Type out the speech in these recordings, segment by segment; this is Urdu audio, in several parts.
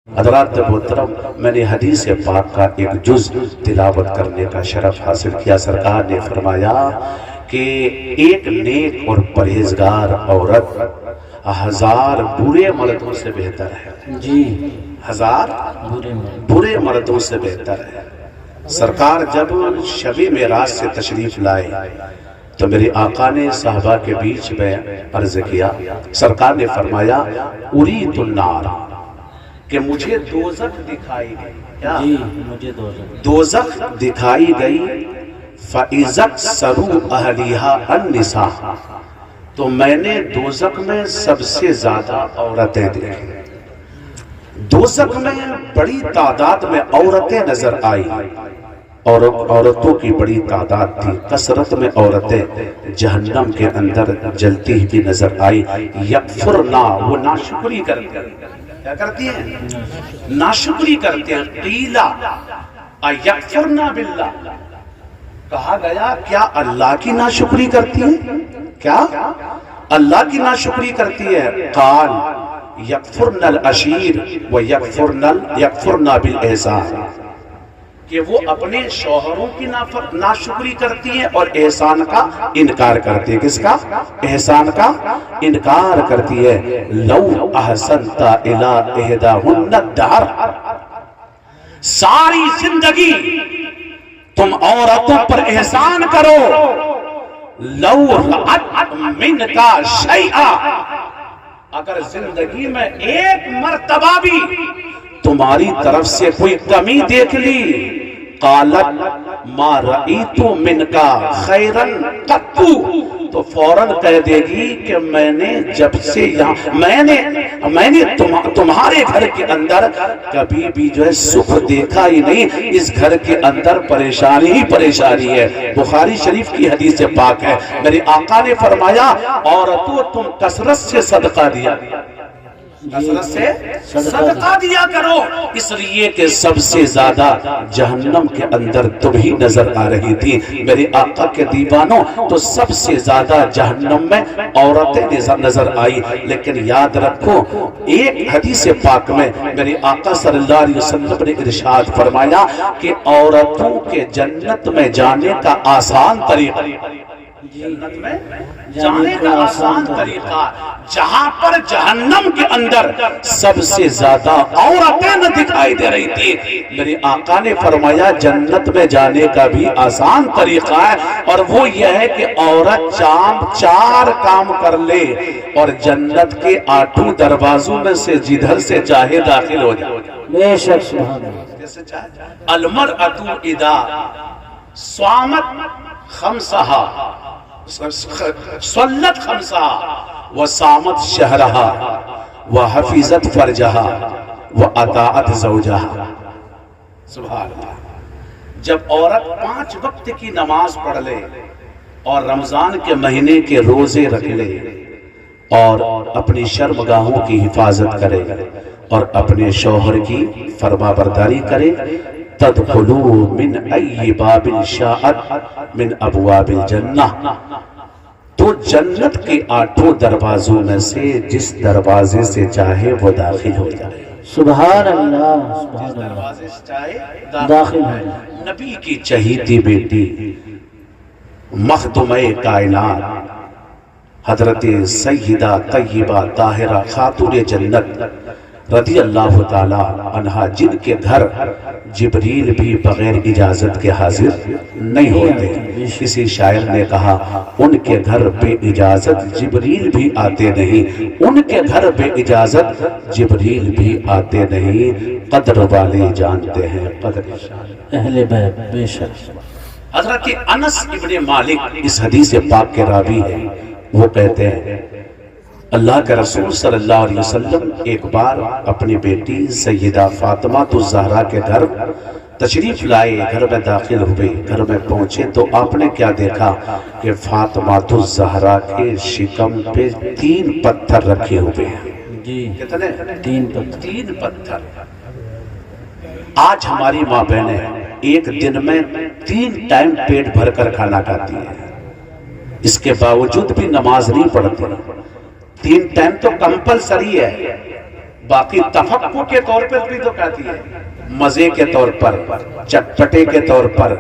حضرات محترم، میں نے حدیث پاک کا ایک جز تلاوت کرنے کا شرف حاصل کیا۔ سرکار نے فرمایا کہ ایک نیک اور پرہیزگار عورت 1000 برے مردوں سے بہتر ہے۔ جی 1000 برے مردوں سے بہتر ہے۔ سرکار جب شب معراج سے تشریف لائے تو میرے آقا نے صحابہ کے بیچ میں عرض کیا، سرکار نے فرمایا اریت النار، کہ مجھے دوزخ دکھائی گئی۔ کیا؟ جی مجھے دوزخ دکھائی گئی۔ فَإِذَا اكْثَرُوا أَهْلِهَا النِّسَاءَ، تو میں نے دوزخ میں سب سے زیادہ عورتیں دیکھی۔ دوزخ میں بڑی تعداد میں عورتیں نظر آئی، اور عورتوں کی بڑی تعداد تھی، کثرت میں عورتیں جہنم کے اندر جلتی بھی نظر آئی۔ یکفرنا، وہ ناشکری کرتے ہیں۔ کیا کرتی ہیں؟ ناشکری کرتے ہیں۔ قیلا ایکفرنا باللہ، کہا گیا کیا اللہ کی ناشکری کرتی ہے؟ کیا اللہ کی ناشکری کرتی ہے؟ قال یکفرن العشیر و یکفرن بالاحسان، کہ وہ اپنے شوہروں کی ناشکری کرتی ہیں اور احسان کا انکار کرتی ہے۔ کس کا؟ احسان کا انکار کرتی ہے۔ لو احسنت الی احداہن الدہر، ساری زندگی تم عورتوں پر احسان کرو، لو رأت منکا شیئا، اگر زندگی میں ایک مرتبہ بھی تمہاری طرف سے کوئی کمی دیکھ لی، قالت ما رأیت منکا خیرا قط، تو فوراً کہہ دے گی کہ میں نے جب سے یہاں میں نے تمہارے گھر کے اندر کبھی بھی جو ہے سکھ دیکھا ہی نہیں، اس گھر کے اندر پریشانی ہی پریشانی ہے۔ بخاری شریف کی حدیث پاک ہے، میرے آقا نے فرمایا عورتوں تم کثرت سے صدقہ دیا، کثرت سے صدقہ دیا کرو، اس لیے کہ سب سے زیادہ جہنم کے اندر تم ہی نظر آ رہی تھی۔ میرے آقا کے دیوانوں، تو سب سے زیادہ جہنم میں عورتیں نظر آئی۔ لیکن یاد رکھو ایک حدیث پاک میں میرے آقا صلی اللہ علیہ وسلم نے ارشاد فرمایا کہ عورتوں کے جنت میں جانے کا آسان طریقہ، جنت میں جانے کا آسان طریقہ، جہاں پر جہنم کے اندر سب سے زیادہ عورتیں نہ دکھائی دے رہی تھی، میرے آقا نے فرمایا جنت میں جانے کا بھی آسان طریقہ ہے، اور وہ یہ ہے کہ عورت 4 کام کر لے اور جنت کے 8 دروازوں میں سے جدھر سے چاہے داخل ہو جائے۔ بے شک سبحان اللہ۔ المرأۃ اذا صامت خمسہا، صلت خمسہا وصامت شہرہا وحفظت فرجہا واطاعت زوجہا۔ سبحان اللہ۔ جب عورت 5 وقت کی نماز پڑھ لے اور رمضان کے مہینے کے روزے رکھ لے اور اپنی شرمگاہوں کی حفاظت کرے اور اپنے شوہر کی فرما برداری کرے، تدخلوا من ای باب شاءت من ابواب الجنہ، تو جنت کے 8 دروازوں میں سے جس دروازے سے چاہے وہ داخل ہو جائے۔ سبحان اللہ، جس دروازے سے چاہے داخل ہو جائے۔ نبی کی چہیتی بیٹی مخدومہ کائنات حضرت سیدہ طیبہ طاہرہ خاتون جنت رضی اللہ تعالی عنہا، جن کے گھر جبریل بھی بغیر اجازت کے حاضر نہیں ہوتے۔ کسی شاعر نے کہا ان کے گھر بے اجازت جبریل بھی آتے نہیں، ان کے گھر بے اجازت جبریل بھی آتے نہیں، قدر والے جانتے ہیں قدر اہل بیت۔ بے شک۔ حضرت انس ابن مالک اس حدیث پاک کے راوی ہیں، وہ کہتے ہیں اللہ کے رسول صلی اللہ علیہ وسلم ایک بار اپنی بیٹی سیدہ فاطمہ الزہرا کے گھر تشریف لائے، گھر میں داخل ہوئے، گھر میں پہنچے تو آپ نے کیا دیکھا کہ فاطمہ الزہرا کے شکم پہ 3 پتھر رکھے ہوئے ہیں۔ جی کتنے؟ 3 پتھر۔ آج ہماری ماں بہنیں ایک دن میں 3 ٹائم پیٹ بھر کر کھانا کھاتی ہیں، اس کے باوجود بھی نماز نہیں پڑھتی۔ 3 ٹائم تو کمپلسری ہے، باقی تفقع کے طور پر بھی تو کہتی ہے، مزے کے طور پر، چٹپٹے کے طور پر،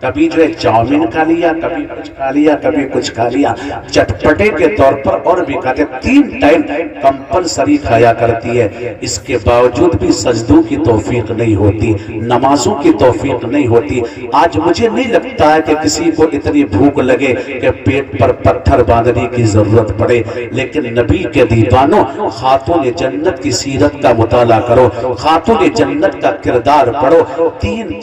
کبھی جو ہے چاؤمین کھا لیا، کبھی کچھ کھا لیا، کبھی کچھ کھا لیا، چٹپٹے کے طور پر اور بھی کہتے ہیں 3 ٹائم کمپلسری کھایا کرتی ہے، اس کے باوجود بھی سجدوں کی توفیق نہیں ہوتی، نمازوں کی توفیق نہیں ہوتی۔ آج مجھے نہیں لگتا ہے کہ کسی کو اتنی بھوک لگے کہ پیٹ پر پتھر باندھنے کی ضرورت پڑے، لیکن نبی کے دیوانوں، خاتون جنت کی سیرت کا مطالعہ کرو، خاتون جنت کا کردار پڑھو۔ 3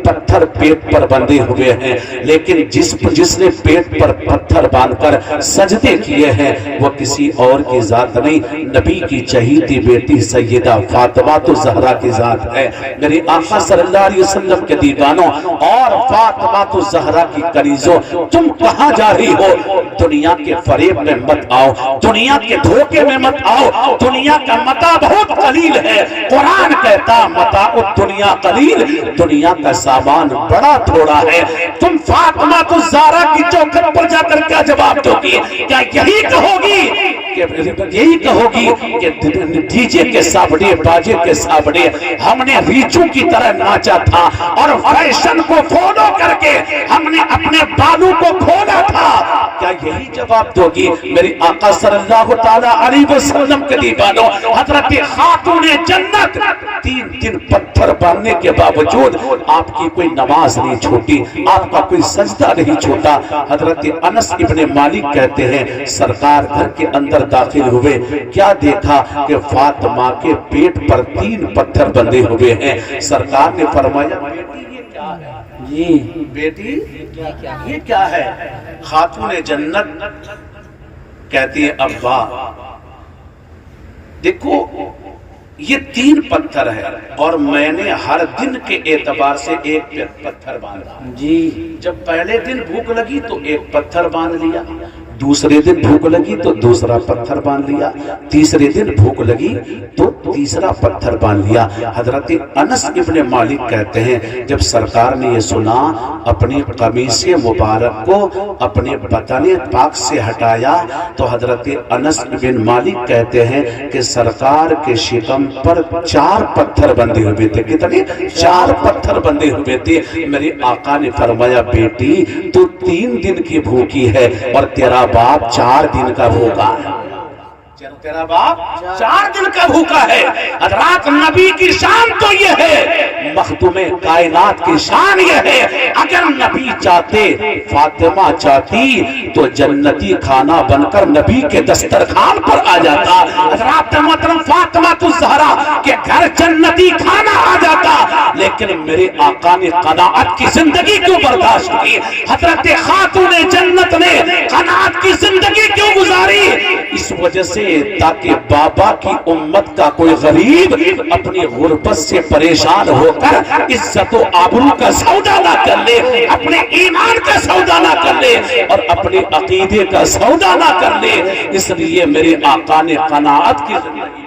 پتھر پیٹ پر بندھے ہوئے ہیں، لیکن جس نے پیٹ پر پتھر باندھ کر سجدے کیے ہیں وہ کسی اور کی ذات نہیں، نبی کی چہیتی بیٹی سیدہ فاطمہ الزہرا کی ذات ہے۔ میرے آقا صلی اللہ علیہ وسلم کے دیوانوں اور فاطمہ الزہرا کی کنیزوں، تم کہاں جا رہی ہو؟ دنیا کے فریب میں مت آؤ، دنیا کے دھوکے میں مت آؤ، دنیا کا متاع بہت قلیل ہے۔ قرآن کہتا متاع دنیا قلیل، دنیا کا سامان بڑا تھوڑا ہے۔ تم فاطمہ الزہرا کی چوکھٹ پر جا کر کیا جواب دو گی؟ کیا یہی کہو گی کہ ڈی جے کے سابڑے، باجے کے سابڑے ہم نے ریچوں کی طرح ناچا تھا اور فیشن کو فالو کر کے ہم نے اپنے بالوں کو کھولا تھا؟ کیا یہی جواب دو گی؟ میری آقا صلی اللہ تعالی علیہ وسلم کے دیوانوں، حضرت خاتون جنت 3 پتھر باندھنے کے باوجود آپ کی کوئی نماز نہیں چھوٹی، آپ کا کوئی سجدہ نہیں چھوٹا۔ حضرت انس ابن مالک کہتے ہیں سرکار گھر کے اندر داخل ہوئے، کیا دیکھا کہ فاطمہ کے پیٹ پر 3 پتھر بندھے ہوئے ہیں۔ سرکار نے فرمایا بیٹی یہ کیا ہے؟ جی بیٹی یہ کیا ہے؟ خاتون جنت کہتی ہے ابا دیکھو یہ 3 پتھر ہے اور میں نے ہر دن کے اعتبار سے 1 پتھر باندھا۔ جی جب پہلے دن بھوک لگی تو 1 پتھر باندھ لیا، دوسرے دن بھوک لگی تو دوسرا پتھر باندھ لیا، تیسرے دن بھوک لگی تو تیسرا پتھر باندھ لیا۔ حضرت انس ابن مالک کہتے ہیں جب سرکار نے یہ سنا، اپنی قمیص مبارک کو اپنے بدن پاک سے ہٹایا تو حضرت انس ابن مالک کہتے ہیں کہ سرکار کے شکم پر 4 پتھر بندھے ہوئے تھے۔ کتنے؟ 4 پتھر بندھے ہوئے تھے۔ میرے آقا نے فرمایا بیٹی تو 3 دن کی بھوکی ہے اور تیرا باپ 4 دن کا بھوکا ہے، تیرا باپ 4 دن کا بھوکا ہے۔ حضرات نبی کی شان تو یہ ہے، مخدوم کائنات کی شان یہ ہے، اگر نبی چاہتے، فاطمہ چاہتی تو جنتی کھانا بن کر نبی کے دسترخوان پر آ جاتا۔ حضرات محترم فاطمہ الزہرا کے گھر جنتی کھانا آ جاتا، لیکن میرے آقا نے قناعت کی زندگی کیوں برداشت کی؟ حضرت خاتون جنت نے قناعت کی زندگی کیوں گزاری؟ اس وجہ سے تاکہ بابا کی امت کا کوئی غریب اپنی غربت سے پریشان ہو کر عزت و آبرو کا سودا نہ کر لے، اپنے ایمان کا سودا نہ کر لے اور اپنے عقیدے کا سودا نہ کر لے۔ اس لیے میرے آقا نے قناعت کی زندگی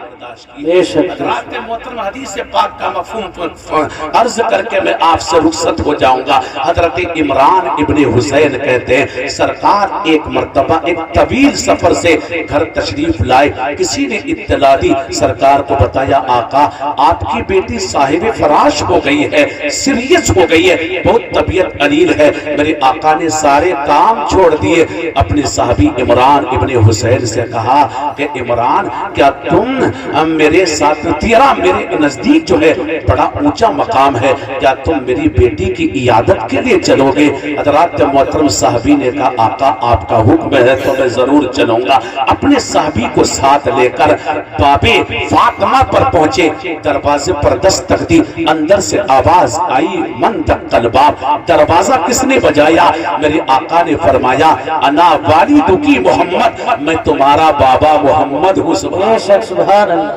بے شک۔ حضرات محترم حدیث پاک کا مفہوم عرض کر کے میں آپ سے رخصت ہو جاؤں گا۔ حضرت عمران ابن حسین کہتے ہیں سرکار ایک مرتبہ ایک طویل سفر سے گھر تشریف لائے، کسی نے اطلاع دی، سرکار کو بتایا آقا آپ کی بیٹی صاحب فراش ہو گئی ہے، سیریس ہو گئی ہے، بہت طبیعت علیل ہے۔ میرے آقا نے سارے کام چھوڑ دیے، اپنے صحابی عمران ابن حسین سے کہا کہ عمران کیا تم میرے ساتھ، تیرا میرے نزدیک جو ہے بڑا اونچا مقام ہے، کیا تم میری بیٹی کی عیادت کے لیے چلو گے؟ حضرات محترم صحابی نے کہا آقا آپ کا حکم ہے تو میں ضرور چلوں گا۔ اپنے صحابی کو ساتھ لے کر بابے فاطمہ پر پہنچے، دروازے پر دستک دی، اندر سے آواز آئی من دق الباب، دروازہ کس نے بجایا؟ میرے آقا نے فرمایا انا والدکی محمد، میں تمہارا بابا محمد ہوں۔ بے شک، سبحان اللہ،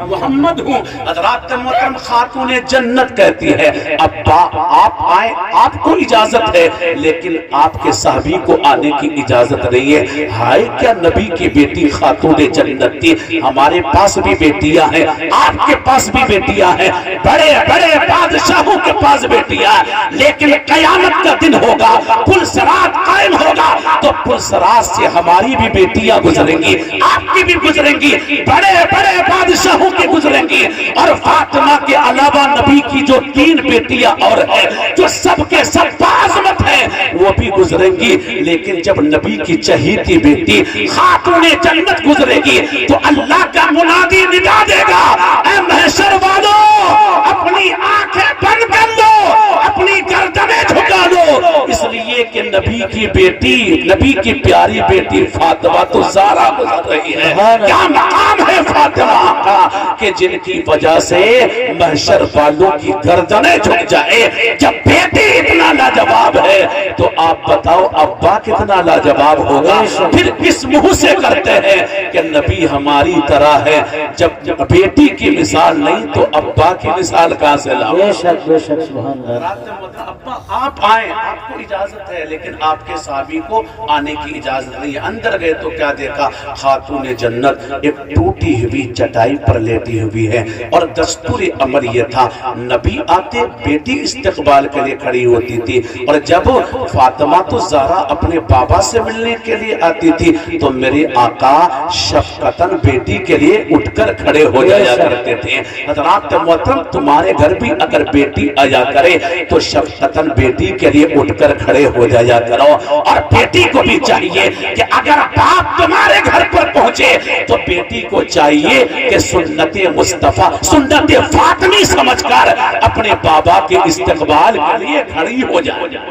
محمد ہوں۔ حضرات محترم خاتون جنت کہتی ہے ابا آپ آئیں، آپ کو اجازت ہے لیکن آپ کے صحابی کو آنے کی اجازت نہیں ہے۔ ہائے کیا نبی کی بیٹی خاتون جنت تھی، ہمارے پاس بھی بیٹیاں ہیں، آپ کے پاس بھی بیٹیاں ہیں، بڑے بڑے بادشاہوں کے پاس بیٹیاں ہیں، لیکن قیامت کا دن ہوگا، پل صراط قائم ہوگا تو پل صراط سے ہماری بھی بیٹیاں گزریں گی، آپ کی بھی گزریں گی، بڑے بڑے بادشاہوں کی گزریں گی، اور فاطمہ کے علاوہ نبی کی جو 3 بیٹیاں اور ہیں جو سب کے سب باعظمت ہیں وہ بھی گزریں گی، لیکن جب نبی کی چہیتی بیٹی خاتون جنت گزرے گی تو اللہ کا منادی ندا دے گا اے محشر والوں اپنی آنکھیں بند کر لو، اپنی گردنیں جھکا لو، اس لیے کہ نبی کی بیٹی، نبی کی پیاری بیٹی فاطمہ تو زہرا گزر رہی ہے۔ کیا مقام ہے فاطمہ کا کہ جن کی وجہ سے محشر والوں کی گردنیں جھک جائے۔ جب بیٹی اتنا لاجواب ہے تو آپ بتاؤ ابا کتنا لاجواب ہوگا۔ پھر کس منہ سے کرتے ہیں کہ نبی ہماری طرح ہے، جب بیٹی کی مثال نہیں تو ابا کی مثال کہاں سے لاؤ۔ بے شک بے شک سبحان اللہ۔ ابا آپ آئیں، آپ کو اجازت ہے لیکن آپ کے صحابی کو آنے کی اجازت نہیں ہے۔ اندر گئے تو کیا دیکھا، خاتون جنت ایک ٹوٹی ہوئی چٹائی پر لیٹی ہوئی ہے، اور دستور عمل یہ تھا نبی آتے بیٹی استقبال کے لیے کھڑی ہوتی تھی، اور جب فاطمہ تو زہرا اپنے بابا سے ملنے کے لیے آتی تھی تو میرے آقا شفقتاً بیٹی کے لیے اٹھ کر کھڑے ہو جایا کرتے تھے۔ حضرات محترم تمہارے گھر بھی اگر بیٹی آیا کرے تو شفقتاً بیٹی کے لیے اٹھ کر کھڑے ہو جایا کرو، اور بیٹی کو بھی چاہیے کہ اگر باپ تمہارے گھر پر پہنچے تو بیٹی کو چاہیے کہ سنت مصطفیٰ، سنت فاطمی سمجھ کر اپنے بابا کے استقبال کے لیے کھڑی ہو جائے،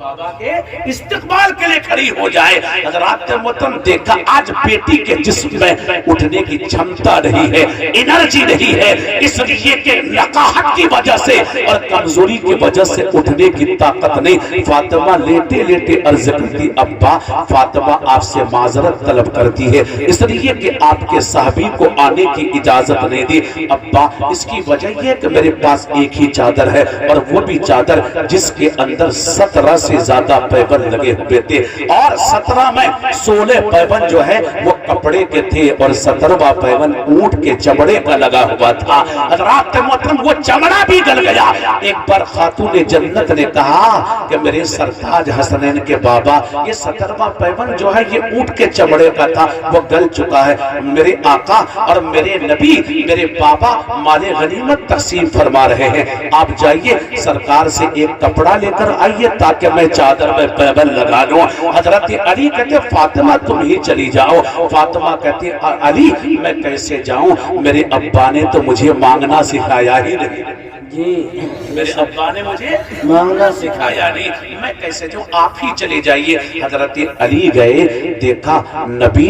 بابا کے استقبال کے لیے کھڑی ہو جائے۔ حضرات محترم دیکھا آج بیٹی کے جسم میں اٹھنے کی چھمتا نہیں ہے، انرجی نہیں ہے، اس لیے کہ نقاہت کی وجہ سے اور کمزوری کی وجہ سے اٹھنے کی طاقت نہیں۔ فاطمہ لیٹے لیٹے عرض کرتی ابا فاطمہ آپ سے معذرت طلب کرتی ہے اس لیے کہ آپ کے صحابی کو آنے کی اجازت نہیں دی۔ ابا اس کی وجہ یہ کہ میرے پاس ایک ہی چادر ہے، اور وہ بھی چادر جس کے اندر 17 سے زیادہ پیبند لگے ہوئے تھے، اور 17 میں 16 پیبند جو ہے وہ کپڑے کے تھے، اور 17واں پیبند اونٹ کے چمڑے کا لگا ہوا تھا۔ حضرات محترم وہ چمڑا بھی گل گیا۔ ایک بار خاتون جنت نے کہا کہ میرے سرتاج حسنین کے بابا یہ 17واں پیبند جو ہے یہ اونٹ کے چمڑے کا تھا، وہ گل چکا ہے، میرے آقا اور میرے نبی میرے بابا مال غنیمت تقسیم فرما رہے ہیں، آپ جائیے سرکار سے ایک کپڑا لے کر آئیے تاکہ میں چادر میں پیبند لگا لوں۔ حضرت علی کہتے فاطمہ تم ہی چلی جاؤ۔ فاطمہ کہتے علی میں کیسے جاؤں، میرے ابا نے تو مجھے مانگنا سکھایا ہی نہیں، جی میرے ابا نے مجھے مانگنا سکھایا نہیں، میں کیسے جاؤں، آپ ہی چلے جائیے۔ حضرت علی گئے، دیکھا نبی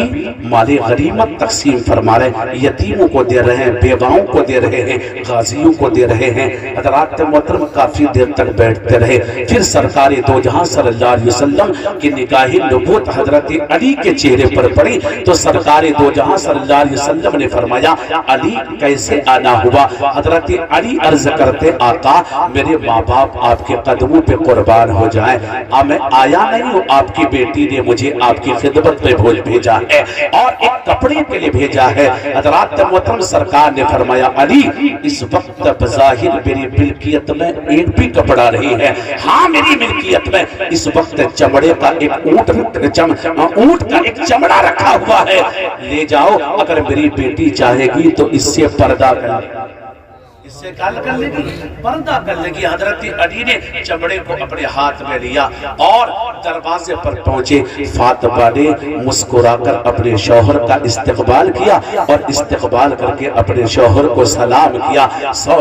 مال غنیمت تقسیم فرما رہے ہیں، یتیموں کو دے رہے ہیں، بیواؤں کو دے رہے ہیں، غازیوں کو دے رہے ہیں۔ حضرات محترم کافی دیر تک بیٹھتے رہے، پھر سرکار دو جہاں صلی اللہ علیہ وسلم کی نگاہ نبوت حضرت علی کے چہرے پر پڑی تو سرکار دو جہاں صلی اللہ علیہ وسلم نے فرمایا علی کیسے آنا ہوا۔ حضرت علی عرض کرتے آقا میرے ماں باپ آپ کے قدموں پہ قربان ہو جائیں، میں آیا نہیں ہوں، آپ کی بیٹی نے مجھے آپ کی خدمت میں بھیجا ہے اور ایک کپڑے کے لیے بھیجا ہے۔ حضرات محترم سرکار نے فرمایا علی اس وقت بظاہر میری ملکیت میں ایک بھی کپڑا نہیں ہے، ہاں میری ملکیت میں اس وقت چمڑے کا ایک اونٹ کا ایک چمڑا رکھا ہوا ہے، لے جاؤ، اگر میری بیٹی چاہے گی تو اس سے پردہ کر اس سے کال کر لے گی، پردہ کر لے گی۔ حضرت علی نے چمڑے کو اپنے ہاتھ میں لیا اور دروازے پر پہنچے، فاطمہ نے مسکرا کر اپنے شوہر کا استقبال کیا اور استقبال کر کے اپنے شوہر کو سلام کیا،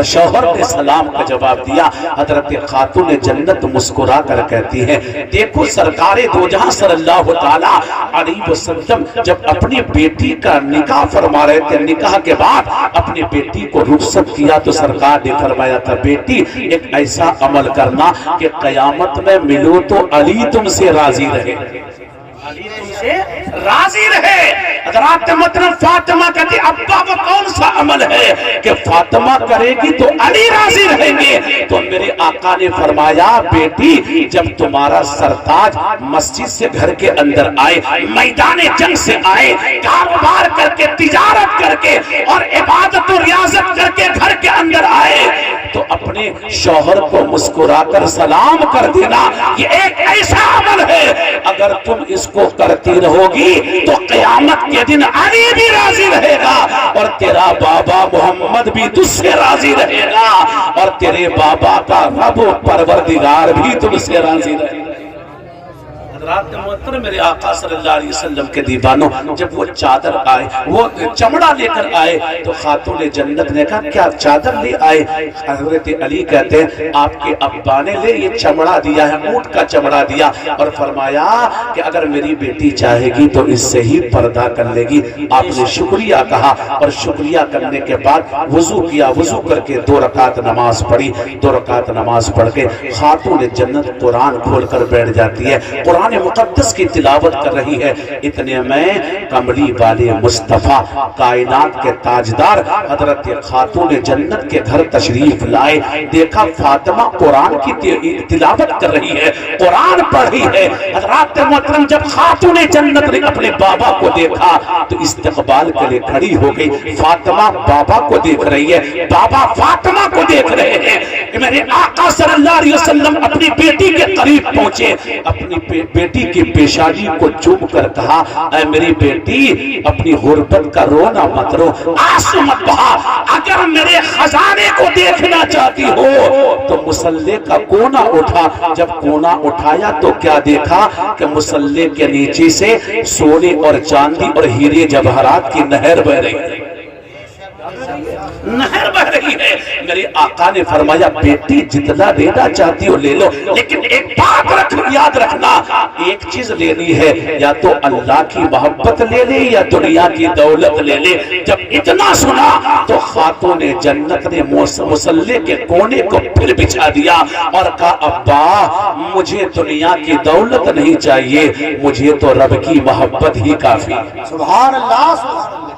شوہر نے سلام کا جواب دیا۔ حضرت خاتون جنت مسکرا کر کہتی ہے دیکھو سرکار دو جہاں صلی اللہ تعالی علیہ وسلم جب اپنی بیٹی کا نکاح فرما رہے تھے، نکاح کے بعد اپنی بیٹی کو رخصت کیا تو سرکار نے فرمایا تھا بیٹی ایک ایسا عمل کرنا کہ قیامت میں ملو تو علی تم سے راضی رہے، علی تم سے راضی رہے۔ حضرات محترم فاطمہ کہتی ابا وہ کون سا عمل ہے کہ فاطمہ کرے گی تو علی راضی رہیں گے؟ تو میرے آقا نے فرمایا بیٹی جب تمہارا سرتاج مسجد سے گھر کے اندر آئے، میدان جنگ سے آئے، کاروبار کر کے تجارت کر کے اور عبادت و ریاضت کر کے گھر کے اندر آئے تو اپنے شوہر کو مسکرا کر سلام کر دینا، یہ ایک ایسا عمل ہے اگر تم اس کو کرتی رہو گی تو قیامت کے دن علی بھی راضی رہے گا اور تیرا بابا محمد بھی تجھ سے راضی رہے گا اور تیرے بابا کا رب و پروردگار بھی تم سے راضی رہے گا۔ حضرات محترم میرے آقا صلی اللہ علیہ وسلم کے دیوانوں جب وہ چادر آئے، وہ چمڑا لے کر آئے تو خاتون جنت نے کہا کیا چادر لے آئے؟ حضرت علی کہتے ہیں آپ کے ابا نے لے یہ چمڑا دیا ہے، اونٹ کا چمڑا دیا اور فرمایا کہ اگر میری بیٹی چاہے گی تو اس سے ہی پردہ کر لے گی۔ آپ نے شکریہ کہا اور شکریہ کرنے کے بعد وضو کیا، وضو کر کے 2 رکعت نماز پڑھی، 2 رکعت نماز پڑھ کے خاتون جنت قرآن کھول کر بیٹھ جاتی ہے، قرآن مقدس کی تلاوت کر رہی ہے۔ اتنے میں کملی والے مصطفیٰ کائنات کے تاجدار حضرت خاتون جنت کے گھر تشریف لائے، دیکھا فاطمہ قرآن کی تلاوت کر رہی ہے، قرآن پڑھ رہی ہے۔ حضرات محترم جب خاتون جنت نے اپنے بابا کو دیکھا تو استقبال کے لیے کھڑی ہو گئی۔ فاطمہ بابا کو دیکھ رہی ہے، بابا فاطمہ کو دیکھ رہے ہیں۔ میرے آقا صلی اللہ علیہ وسلم اپنی بیٹی کے قریب پہنچے، اپنی بیٹی کی پیشانی کو چوم کر کہا اے میری بیٹی اپنی غربت کا رونا مت رو، آنسو مت بہا، اگر میرے خزانے کو دیکھنا چاہتی ہو تو مصلے کا کونا اٹھا۔ جب کونا اٹھایا تو کیا دیکھا کہ مصلے کے نیچے سے سونے اور چاندی اور ہیرے جواہرات کی نہر بہ رہی ہے، نہر بہ رہی ہے۔ میرے آقا نے فرمایا بیٹی جتنا لینا چاہتی ہو لے لو، لیکن ایک بات یاد رکھنا، ایک چیز لینی ہے، یا تو اللہ کی محبت لے لے یا دنیا کی دولت لے لے۔ جب اتنا سنا تو خاتون جنت نے مصلے کے کونے کو پھر بچھا دیا اور کہا ابا مجھے دنیا کی دولت نہیں چاہیے، مجھے تو رب کی محبت ہی کافی ہے۔ سبحان اللہ سبحان اللہ،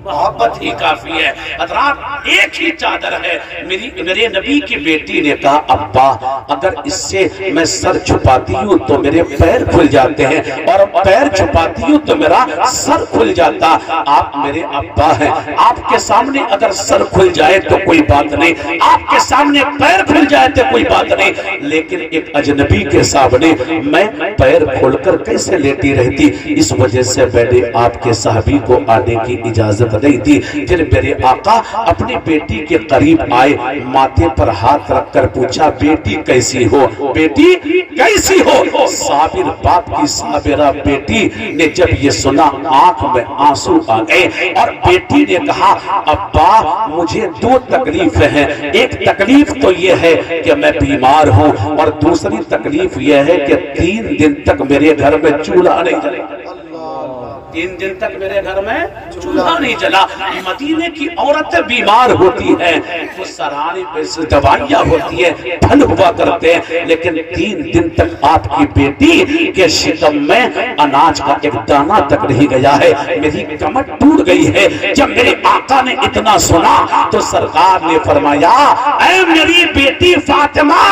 محبت ہی کافی ہے۔ حضرات ایک ہی چادر ہے۔ میرے نبی کی بیٹی نے کہا ابا اگر اس سے میں سر چھپاتی ہوں تو میرے پیر کھل جاتے ہیں اور پیر چھپاتی ہوں تو میرا سر کھل جاتا۔ آپ میرے ابا ہیں، آپ کے سامنے اگر سر کھل جائے تو کوئی بات نہیں، آپ کے سامنے پیر کھل جائے تو کوئی بات نہیں، لیکن ایک اجنبی کے سامنے میں پیر کھول کر کیسے لیٹی رہتی؟ اس وجہ سے میں نے آپ کے صحابی کو آنے کی اجازت نہیں دی۔ پھر میرے آقا اپنی بیٹی کے قریب آئے، ماتھے پر ہاتھ رکھ کر پوچھا بیٹی کیسی ہو، بیٹی کیسی ہو؟ صابر باپ کی صابرہ بیٹی نے جب یہ سنا آنکھ میں آنسو آ گئے اور بیٹی نے کہا ابا مجھے 2 تکلیفیں ہیں، ایک تکلیف تو یہ ہے کہ میں بیمار ہوں اور دوسری تکلیف یہ ہے کہ 3 دن تک میرے گھر میں چولہا نہیں جلے، 3 دن تک میرے گھر میں چولہا نہیں جلا۔ مدینے کی عورتیں بیمار ہوتی ہیں تو سرانے پہ سے دوائیاں ہوتی ہیں، پھل ہوا کرتے ہیں، لیکن 3 دن تک آپ کی بیٹی کے شکم میں اناج کا ایک دانہ تک نہیں گیا ہے، میری کمر ٹوٹ گئی ہے۔ جب میرے آقا نے اتنا سنا تو سرکار نے فرمایا اے میری بیٹی فاطمہ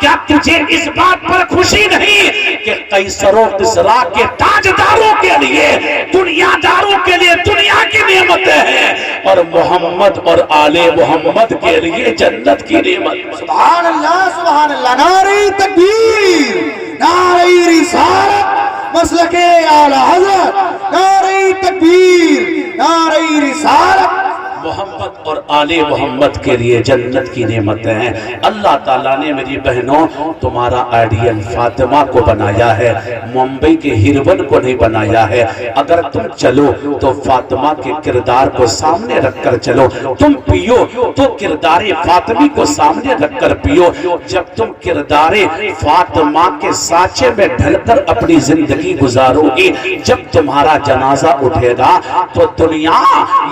کیا تجھے اس بات پر خوشی نہیں کہ قیصر و کسریٰ کے تاجداروں کے لیے، دنیا داروں کے لیے دنیا کی نعمتیں ہیں اور محمد اور آل محمد کے لیے جنت کی نعمت۔ سبحان اللہ سبحان اللہ، نعرہ تکبیر، نعرہ رسالت، مسلک اعلی حضرت، نعرہ تکبیر، نعرہ رسالت۔ محمد اور آل محمد کے لیے جنت کی نعمتیں ہیں۔ اللہ تعالیٰ نے میری بہنوں تمہارا آئیڈیل فاطمہ کو بنایا ہے، ممبئی کے ہیروین کو نہیں بنایا ہے۔ اگر تم چلو تو فاطمہ کے کردار کو سامنے رکھ کر چلو، تم پیو تو کردار فاطمی کو سامنے رکھ کر پیو۔ جب تم کردار فاطمہ کے سانچے میں ڈھل کر اپنی زندگی گزارو گی، جب تمہارا جنازہ اٹھے گا تو دنیا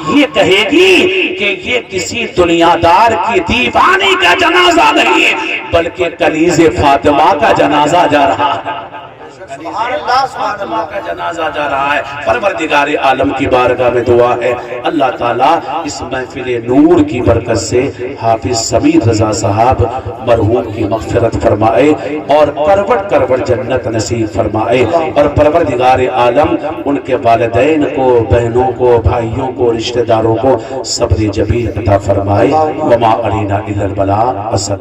یہ کہے گی کہ یہ کسی دنیا دار کی دیوانی کا جنازہ نہیں بلکہ کنیز فاطمہ کا جنازہ جا رہا ہے۔ سبحان اللہ سبحان فاطمہ اللہ کا جنازہ جا رہا ہے. پروردگار عالم کی بارگاہ میں دعا ہے اللہ تعالیٰ اس محفل نور کی برکت سے حافظ سمیر رضا صاحب مرحوم کی مغفرت فرمائے اور کروٹ کروٹ جنت نصیب فرمائے, اور پروردگار عالم ان کے والدین کو, بہنوں کو, بھائیوں کو, رشتہ داروں کو صبر جمیل عطا فرمائے. وما علینا الا البلاغ.